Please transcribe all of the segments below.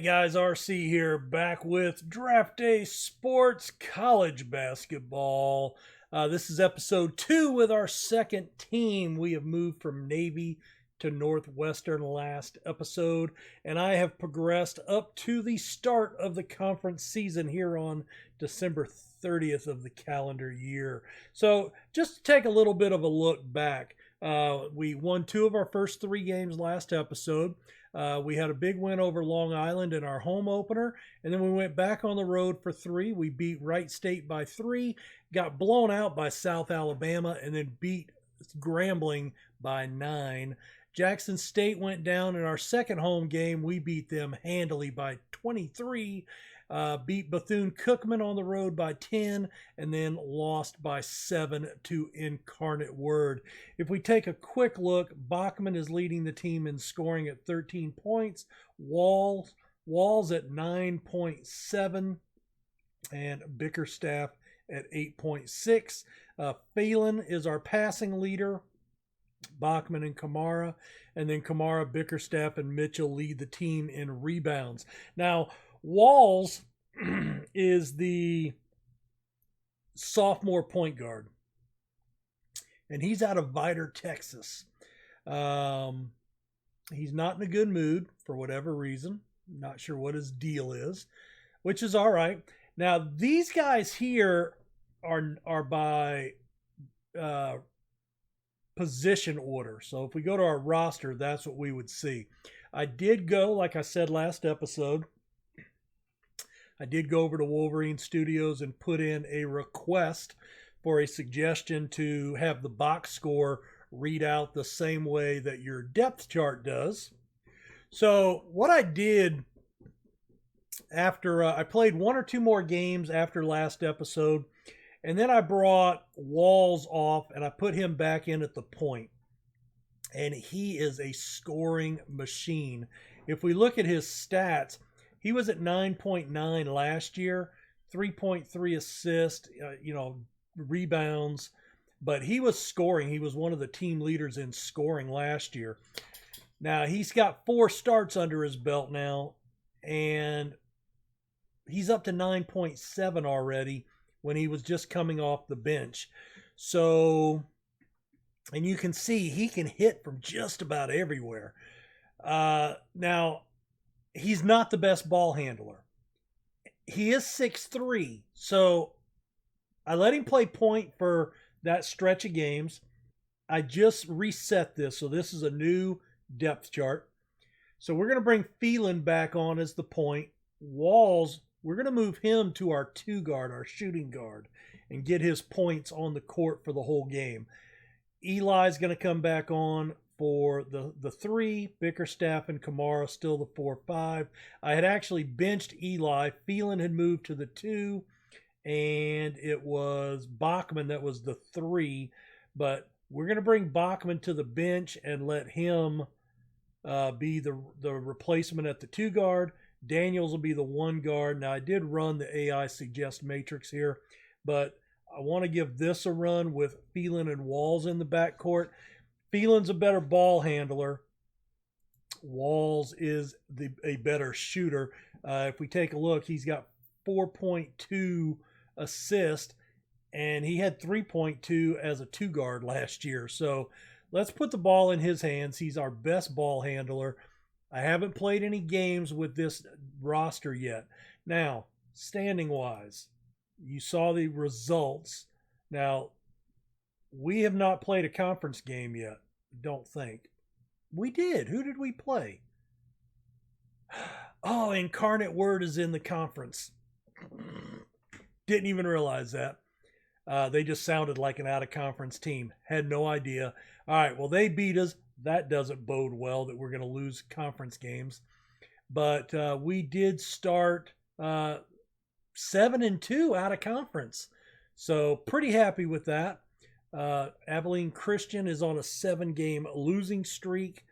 guys, RC here, back with Draft Day Sports College Basketball. This is episode 2 with our second team. We have moved from Navy to Northwestern last episode, and I have progressed up to the start of the conference season here on December 30th of the calendar year. So just to take a little bit of a look back, we won 2 of our first 3 games last episode. We had a big win over Long Island in our home opener, and then we went back on the road for 3. We beat Wright State by 3, got blown out by South Alabama, and then beat Grambling by 9. Jackson State went down in our second home game. We beat them handily by 23. Beat Bethune-Cookman on the road by 10, and then lost by 7 to Incarnate Word. If we take a quick look, Bachman is leading the team in scoring at 13 points, Walls at 9.7, and Bickerstaff at 8.6. Phelan is our passing leader, Bachman and Kamara, and then Kamara, Bickerstaff, and Mitchell lead the team in rebounds. Now, Walls is the sophomore point guard, and he's out of Vidor, Texas. He's not in a good mood for whatever reason. Not sure what his deal is, which is all right. Now, these guys here are by position order. So if we go to our roster, that's what we would see. I did go, like I said last episode, I did go over to Wolverine Studios and put in a request for a suggestion to have the box score read out the same way that your depth chart does. So what I did after I played 1 or 2 more games after last episode, and then I brought Walls off and I put him back in at the point. And he is a scoring machine. If we look at his stats, he was at 9.9 last year, 3.3 assists, rebounds, but he was scoring. He was one of the team leaders in scoring last year. Now, he's got 4 starts under his belt now, and he's up to 9.7 already when he was just coming off the bench. So, and you can see he can hit from just about everywhere. Now, he's not the best ball handler. He is 6'3", so I let him play point for that stretch of games. I just reset this, so this is a new depth chart. So we're going to bring Phelan back on as the point. Walls, we're going to move him to our 2 guard, our shooting guard, and get his points on the court for the whole game. Eli's going to come back on for the 3, Bickerstaff and Kamara still the 4-5. I had actually benched Eli. Phelan had moved to the 2, and it was Bachman that was the 3. But we're going to bring Bachman to the bench and let him be the replacement at the 2 guard. Daniels will be the 1 guard. Now, I did run the AI suggest matrix here, but I want to give this a run with Phelan and Walls in the backcourt. Phelan's a better ball handler. Walls is a better shooter. If we take a look, he's got 4.2 assists, and he had 3.2 as a 2 guard last year. So let's put the ball in his hands. He's our best ball handler. I haven't played any games with this roster yet. Now, standing-wise, you saw the results. Now, we have not played a conference game yet, don't think. We did. Who did we play? Oh, Incarnate Word is in the conference. Didn't even realize that. They just sounded like an out-of-conference team. Had no idea. All right, well, they beat us. That doesn't bode well that we're going to lose conference games. But we did start 7-2 out of conference. So pretty happy with that. Abilene Christian is on a 7-game losing streak.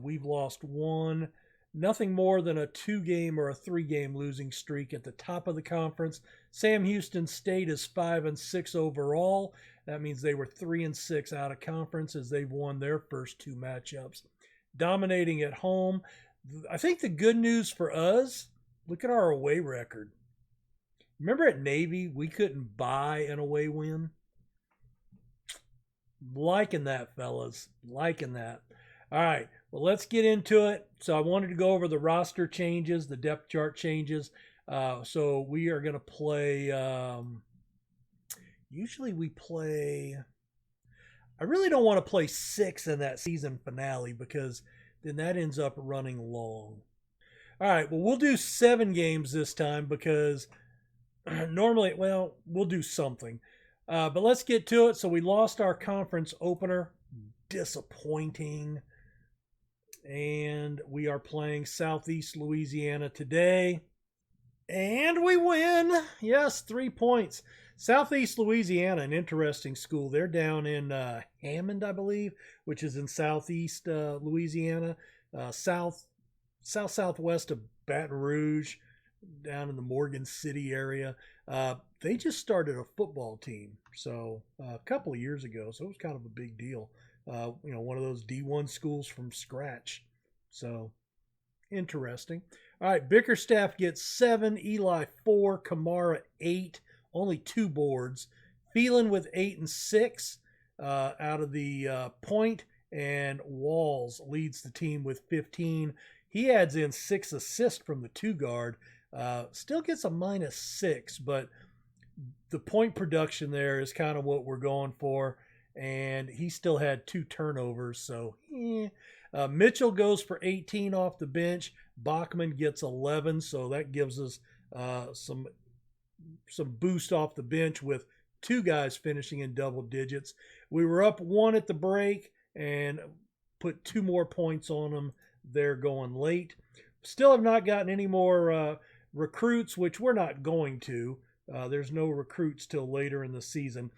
We've lost 1. Nothing more than a 2-game or a 3-game losing streak at the top of the conference. Sam Houston State is 5-6 overall. That means they were 3-6 out of conference as they've won their first 2 matchups. Dominating at home, I think the good news for us, look at our away record. Remember at Navy, we couldn't buy an away win? Liking that, fellas. Liking that. All right. Well, let's get into it. So I wanted to go over the roster changes, the depth chart changes. So we are going to play. Usually we play. I really don't want to play 6 in that season finale because then that ends up running long. All right. Well, we'll do 7 games this time because normally, well, we'll do something. But let's get to it. So we lost our conference opener. Disappointing. And we are playing Southeast Louisiana today. And we win. Yes, 3 points. Southeast Louisiana, an interesting school. They're down in Hammond, I believe, which is in Southeast Louisiana. Southwest of Baton Rouge, down in the Morgan City area. They just started a football team, so a couple of years ago, so it was kind of a big deal. One of those D1 schools from scratch. So interesting. All right, Bickerstaff gets 7, Eli 4, Kamara 8, only 2 boards. Phelan with 8 and 6 out of the point, and Walls leads the team with 15. He adds in 6 assists from the 2 guard. Still gets a -6, but the point production there is kind of what we're going for. And he still had 2 turnovers, so Mitchell goes for 18 off the bench. Bachman gets 11, so that gives us some boost off the bench with 2 guys finishing in double digits. We were up 1 at the break and put 2 more points on them. They're going late. Still have not gotten any more recruits, which we're not going to. There's no recruits till later in the season.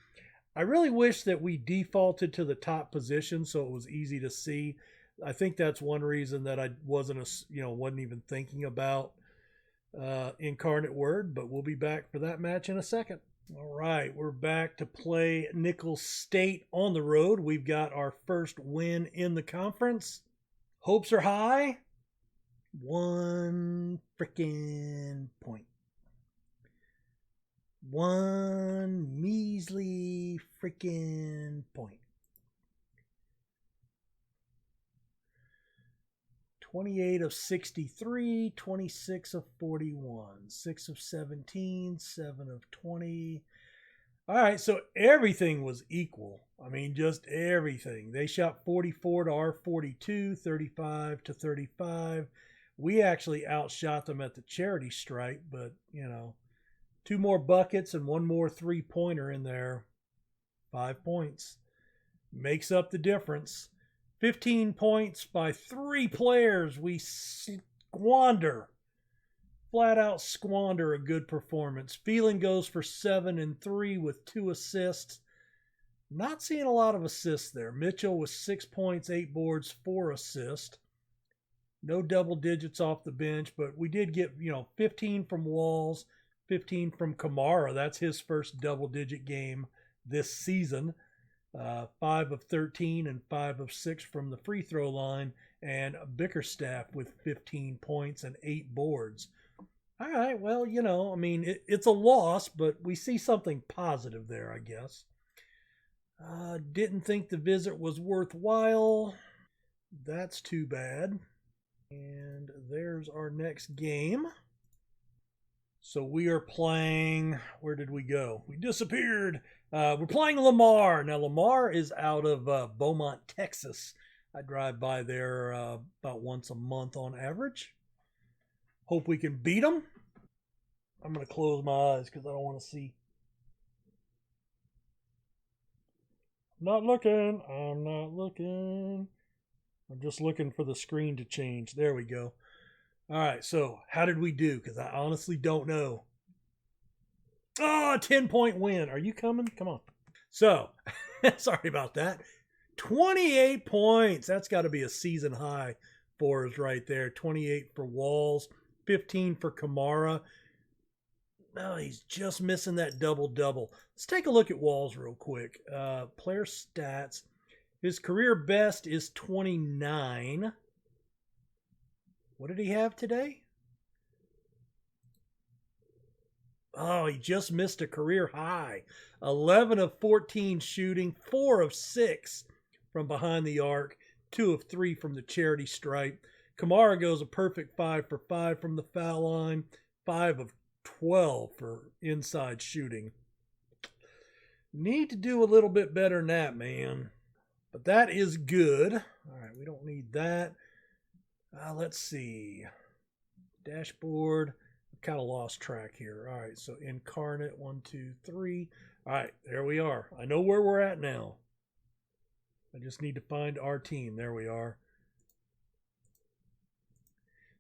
I really wish that we defaulted to the top position so it was easy to see. I think that's one reason that I wasn't even thinking about Incarnate Word, but we'll be back for that match in a second. All right, we're back to play Nicholls State on the road. We've got our first win in the conference. Hopes are high. 1 freaking point. 1 measly freaking point. 28 of 63, 26 of 41, 6 of 17, 7 of 20. All right, so everything was equal. I mean, just everything. They shot 44 to our 42, 35 to 35. We actually outshot them at the charity stripe, but, 2 more buckets and 1 more 3-pointer in there. 5 points. Makes up the difference. 15 points by 3 players. We squander. Flat out squander a good performance. Phelan goes for 7 and 3 with 2 assists. Not seeing a lot of assists there. Mitchell with 6 points, 8 boards, 4 assists. No double digits off the bench, but we did get, 15 from Walls, 15 from Kamara. That's his first double-digit game this season. 5 of 13 and 5 of 6 from the free throw line. And Bickerstaff with 15 points and 8 boards. All right, well, it's a loss, but we see something positive there, I guess. Didn't think the visit was worthwhile. That's too bad. And there's our next game. So we are playing, where did we go? We disappeared. We're playing Lamar. Now, Lamar is out of Beaumont, Texas. I drive by there about once a month on average. Hope we can beat them. I'm going to close my eyes because I don't want to see. I'm not looking. I'm just looking for the screen to change. There we go. All right, so how did we do? Because I honestly don't know. Oh, a 10-point win. Are you coming? Come on. So, sorry about that. 28 points. That's got to be a season high for us right there. 28 for Walls, 15 for Kamara. Oh, he's just missing that double-double. Let's take a look at Walls real quick. Player stats. His career best is 29. What did he have today? Oh, he just missed a career high. 11 of 14 shooting, 4 of 6 from behind the arc, 2 of 3 from the charity stripe. Kamara goes a perfect 5 for 5 from the foul line, 5 of 12 for inside shooting. Need to do a little bit better than that, man. But that is good. All right, we don't need that. Let's see. Dashboard. I've kind of lost track here. All right, so incarnate, 1, 2, 3. All right, there we are. I know where we're at now. I just need to find our team. There we are.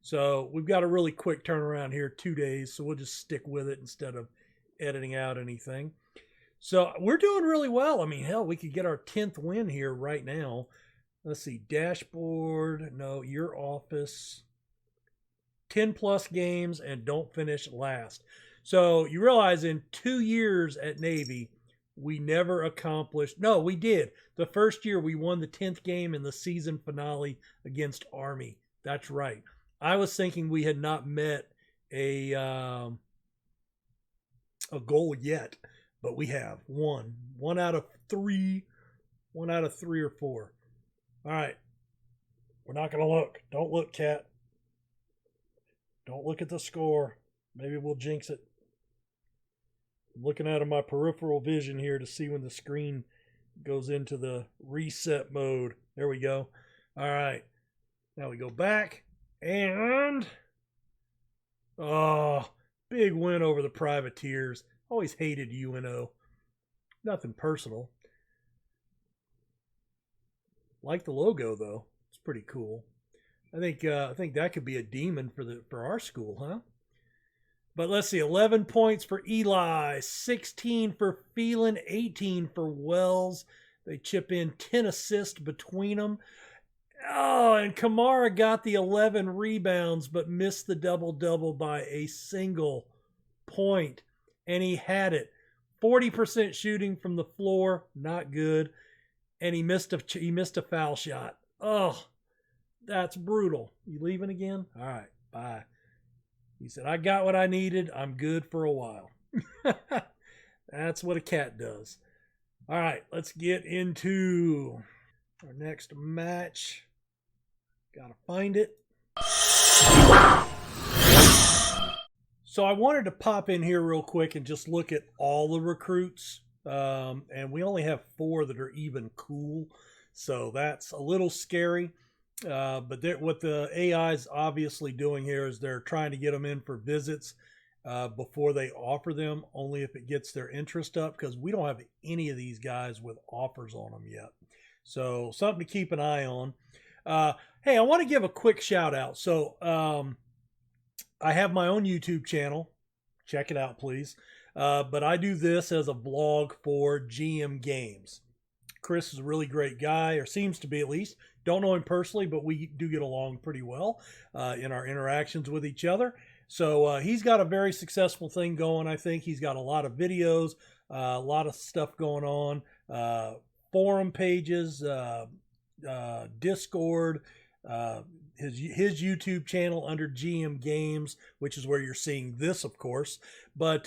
So we've got a really quick turnaround here, 2 days, so we'll just stick with it instead of editing out anything. So we're doing really well. I mean, hell, we could get our 10th win here right now. Let's see, dashboard, no, your office, 10 plus games and don't finish last. So you realize in 2 years at Navy, we never accomplished, no, we did. The first year we won the 10th game in the season finale against Army. That's right. I was thinking we had not met a goal yet, but we have one out of 3 or 4. All right, we're not gonna look. Don't look, Cat. Don't look at the score. Maybe we'll jinx it. I'm looking out of my peripheral vision here to see when the screen goes into the reset mode. There we go. All right, now we go back and big win over the Privateers. Always hated UNO. Nothing personal. Like the logo though. It's pretty cool. I think that could be a demon for our school, huh? But let's see, 11 points for Eli, 16 for Phelan, 18 for Wells. They chip in 10 assists between them. Oh, and Kamara got the 11 rebounds, but missed the double-double by a single point. And he had it. 40% shooting from the floor, not good. And he missed a foul shot. Oh, that's brutal. You leaving again? All right, bye. He said, I got what I needed. I'm good for a while. That's what a cat does. All right, let's get into our next match. Gotta find it. So I wanted to pop in here real quick and just look at all the recruits. And we only have 4 that are even cool. So that's a little scary. But what the AI is obviously doing here is they're trying to get them in for visits before they offer them, only if it gets their interest up, because we don't have any of these guys with offers on them yet. So something to keep an eye on. Hey, I want to give a quick shout out. So I have my own YouTube channel. Check it out, please. But I do this as a vlog for GM Games. Chris is a really great guy, or seems to be at least. Don't know him personally, but we do get along pretty well in our interactions with each other. So he's got a very successful thing going, I think. He's got a lot of videos, a lot of stuff going on, forum pages, Discord, his YouTube channel under GM Games, which is where you're seeing this, of course. But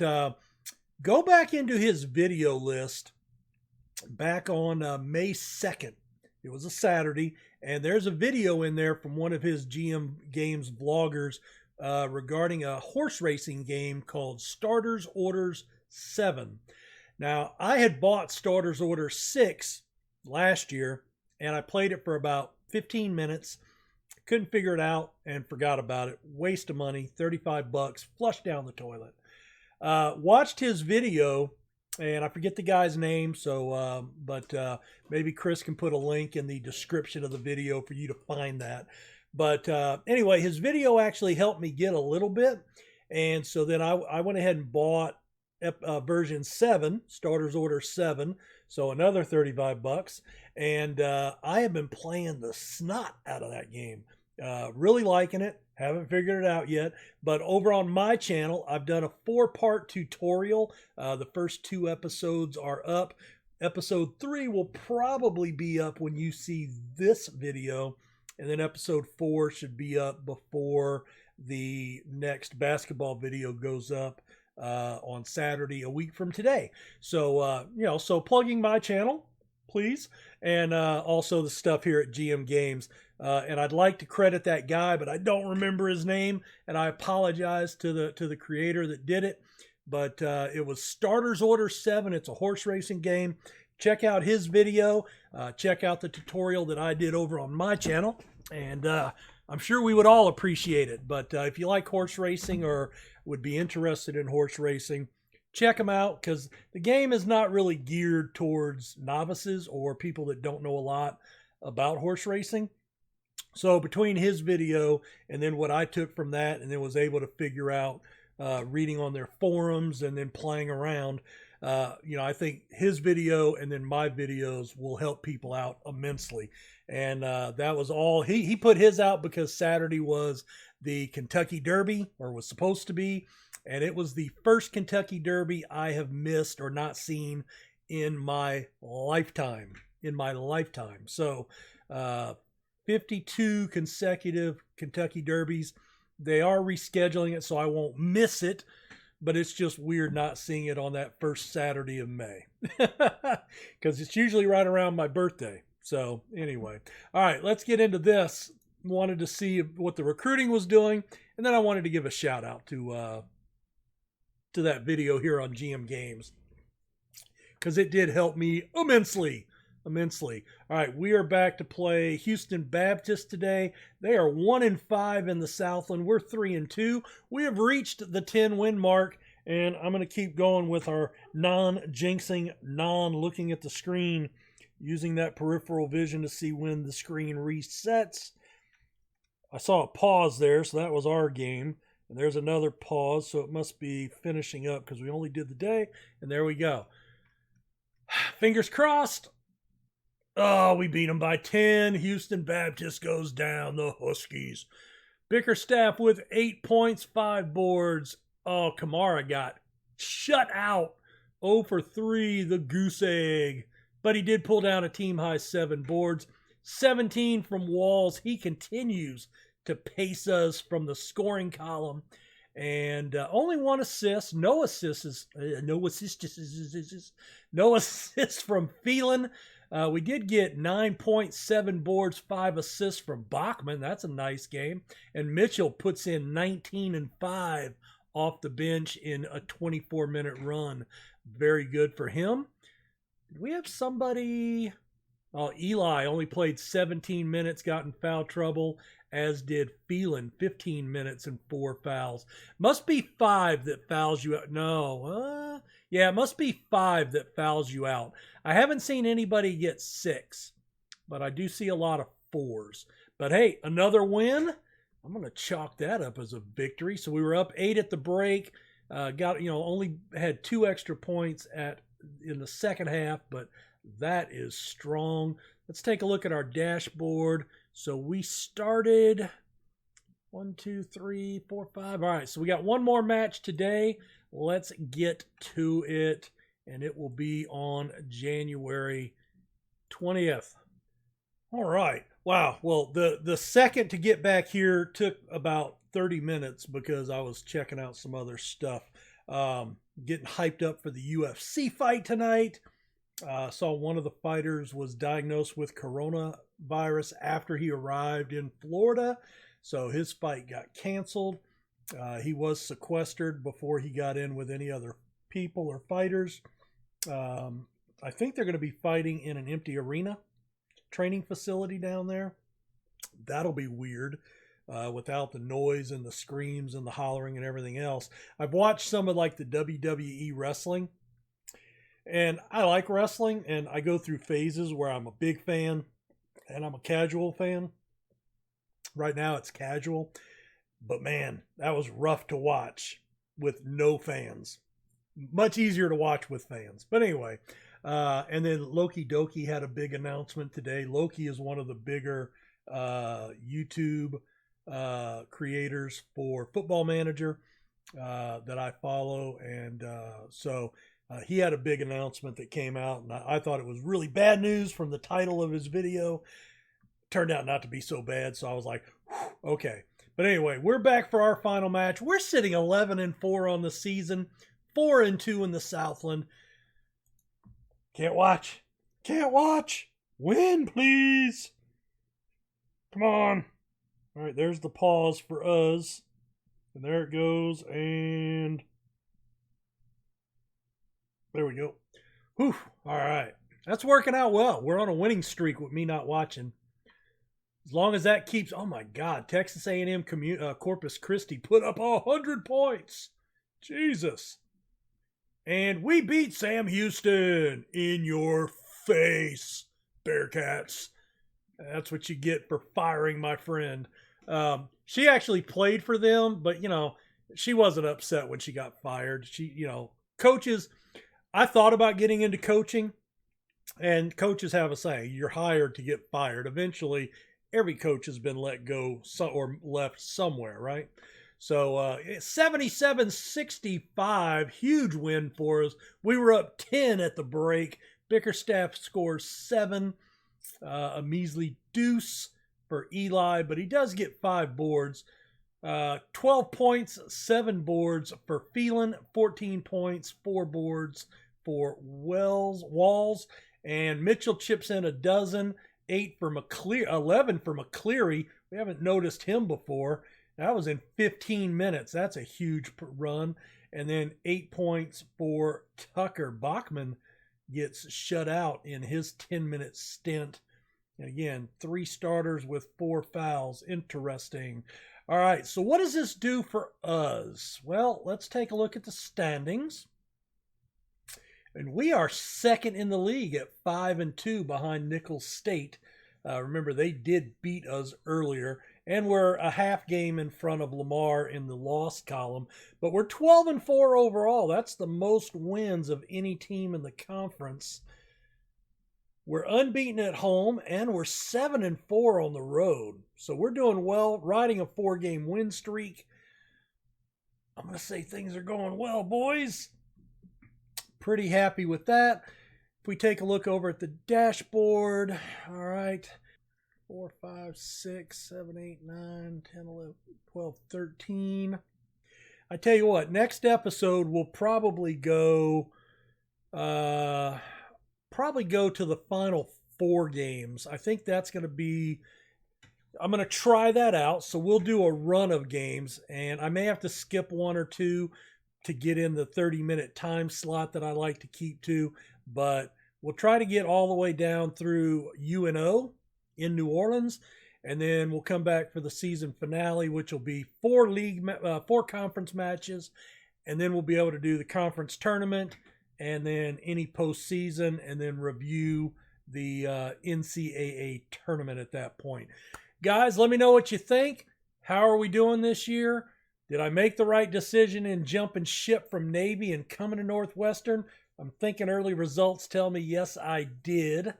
go back into his video list back on May 2nd. It was a Saturday, and there's a video in there from one of his GM Games vloggers regarding a horse racing game called Starters Orders 7. Now, I had bought Starters Order 6 last year, and I played it for about 15 minutes. Couldn't figure it out and forgot about it. Waste of money, $35, flushed down the toilet. Watched his video, and I forget the guy's name, so but maybe Chris can put a link in the description of the video for you to find that. But anyway, his video actually helped me get a little bit, and so then I went ahead and bought version 7, Starters Order 7, so another $35, and I have been playing the snot out of that game. Really liking it. Haven't figured it out yet, but over on my channel, I've done a 4-part tutorial. The first 2 episodes are up. Episode 3 will probably be up when you see this video. And then episode 4 should be up before the next basketball video goes up on Saturday, a week from today. So, so plugging my channel, please, and also the stuff here at GM Games. And I'd like to credit that guy, but I don't remember his name, and I apologize to the creator that did it. But it was Starters Order 7. It's a horse racing game. Check out his video. Check out the tutorial that I did over on my channel, and I'm sure we would all appreciate it. But if you like horse racing or would be interested in horse racing, check them out, because the game is not really geared towards novices or people that don't know a lot about horse racing. So between his video and then what I took from that, and then was able to figure out reading on their forums and then playing around, I think his video and then my videos will help people out immensely. And that was all. He put his out because Saturday was the Kentucky Derby, or was supposed to be. And it was the first Kentucky Derby I have missed or not seen in my lifetime. So 52 consecutive Kentucky Derbies. They are rescheduling it, so I won't miss it. But it's just weird not seeing it on that first Saturday of May, because it's usually right around my birthday. So anyway, all right, let's get into this. Wanted to see what the recruiting was doing, and then I wanted to give a shout out to that video here on GM Games, because it did help me immensely. All right, we are back to play Houston Baptist today. They are 1-5 in the Southland. We're 3-2. We have reached the 10-win mark, and I'm going to keep going with our non-jinxing, non-looking at the screen, using that peripheral vision to see when the screen resets. I saw a pause there, so that was our game. And there's another pause, so it must be finishing up because we only did the day. And there we go. Fingers crossed. Oh, we beat them by 10. Houston Baptist goes down. The Huskies. Bickerstaff with 8 points, 5 boards. Oh, Kamara got shut out. 0 for 3, the goose egg. But he did pull down a team-high 7 boards. 17 from Walls. He continues to pace us from the scoring column. And only 1 assist. No assists from Phelan. We did get 9.7 boards, 5 assists from Bachman. That's a nice game. And Mitchell puts in 19 and 5 off the bench in a 24-minute run. Very good for him. Did we have somebody? Oh, Eli only played 17 minutes, got in foul trouble, as did Phelan, 15 minutes and 4 fouls. Must be 5 that fouls you out. No, yeah, it must be 5 that fouls you out. I haven't seen anybody get 6, but I do see a lot of 4s. But hey, another win. I'm going to chalk that up as a victory. So we were up 8 at the break. Only had 2 extra points in the second half, but that is strong. Let's take a look at our dashboard. So we started 1, 2, 3, 4, 5. All right, so we got one more match today. Let's get to it, and it will be on January 20th. All right. Wow. Well, the second to get back here took about 30 minutes because I was checking out some other stuff. Getting hyped up for the UFC fight tonight. Saw one of the fighters was diagnosed with coronavirus after he arrived in Florida. So his fight got canceled. He was sequestered before he got in with any other people or fighters. I think they're going to be fighting in an empty arena training facility down there. That'll be weird without the noise and the screams and the hollering and everything else. I've watched some of like the WWE wrestling, and I like wrestling, and I go through phases where I'm a big fan and I'm a casual fan. Right now it's casual, but man, that was rough to watch with no fans. Much easier to watch with fans. But anyway, and then Loki Doki had a big announcement today. Loki is one of the bigger YouTube creators for Football Manager that I follow. And so he had a big announcement that came out, and I thought it was really bad news from the title of his video. turned out not to be so bad. So I was like, okay. But anyway, we're back for our final match. We're sitting 11-4 on the season, 4-2 in the Southland. Can't watch. Can't watch. Win, please. Come on. All right, there's the pause for us. And there it goes. And there we go. Whew. All right. That's working out well. We're on a winning streak with me not watching. As long as that keeps, oh my God, Texas A&M Corpus Christi put up 100 points. Jesus. And we beat Sam Houston. In your face, Bearcats. That's what you get for firing my friend. She actually played for them, but, you know, she wasn't upset when she got fired. She, you know, coaches, I thought about getting into coaching, and coaches have a saying, you're hired to get fired. Eventually, every coach has been let go or left somewhere, right? So 77-65, huge win for us. We were up 10 at the break. Bickerstaff scores 7, a measly deuce for Eli, but he does get 5 boards. 12 points, 7 boards for Phelan, 14 points, 4 boards for Walls, and Mitchell chips in a dozen, 8 for McCleary, 11 for McCleary. We haven't noticed him before. That was in 15 minutes. That's a huge run. And then 8 points for Tucker. Bachman gets shut out in his 10-minute stint. And again, 3 starters with 4 fouls. Interesting. All right, so what does this do for us? Well, let's take a look at the standings. And we are second in the league at 5-2 behind Nicholls State. Remember, they did beat us earlier. And we're a half game in front of Lamar in the loss column. But we're 12-4 overall. That's the most wins of any team in the conference. We're unbeaten at home, and we're 7-4 on the road. So we're doing well, riding a 4-game win streak. I'm going to say things are going well, boys. Pretty happy with that. If we take a look over at the dashboard, all right. 4, 5, 6, 7, 8, 9, 10, 11, 12, 13. I tell you what, next episode will probably go to the final 4 games. I think that's going to be, I'm going to try that out. So we'll do a run of games, and I may have to skip 1 or 2 to get in the 30-minute time slot that I like to keep to, but we'll try to get all the way down through UNO in New Orleans, and then we'll come back for the season finale, which will be 4 conference matches, and then we'll be able to do the conference tournament, and then any postseason, and then review the NCAA tournament at that point. Guys, let me know what you think. How are we doing this year? Did I make the right decision in jumping ship from Navy and coming to Northwestern? I'm thinking early results tell me yes, I did.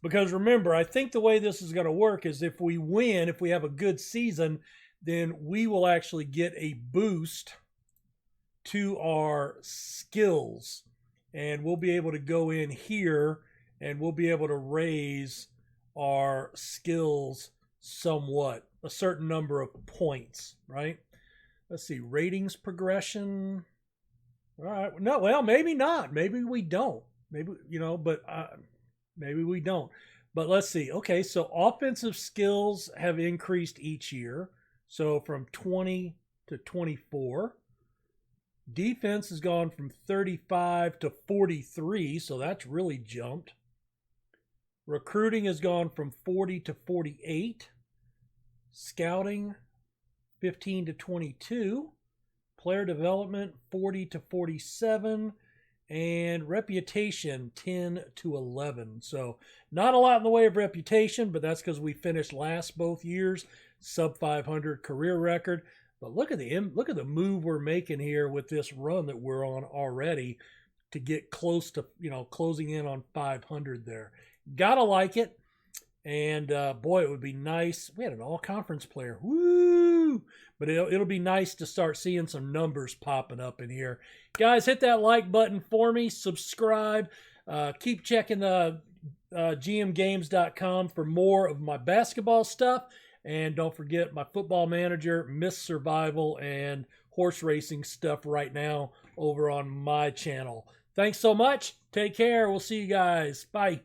Because remember, I think the way this is going to work is if we win, if we have a good season, then we will actually get a boost to our skills. And we'll be able to go in here and we'll be able to raise our skills somewhat, a certain number of points, right? Let's see, ratings progression. All right, no, well, maybe not. Maybe we don't. Maybe, you know, but maybe we don't. But let's see. Okay, so offensive skills have increased each year. So from 20 to 24. Defense has gone from 35 to 43, so that's really jumped. Recruiting has gone from 40 to 48. Scouting, 15 to 22. Player development, 40 to 47. And reputation, 10 to 11. So not a lot in the way of reputation, but that's because we finished last both years, sub 500 career record. But look at the move we're making here with this run that we're on already to get close to, you know, closing in on 500 there. Gotta like it. And boy, it would be nice. We had an all-conference player. Woo! But it'll be nice to start seeing some numbers popping up in here. Guys, hit that like button for me. Subscribe. Keep checking the gmgames.com for more of my basketball stuff. And don't forget my Football Manager, Miss Survival, and horse racing stuff right now over on my channel. Thanks so much. Take care. We'll see you guys. Bye.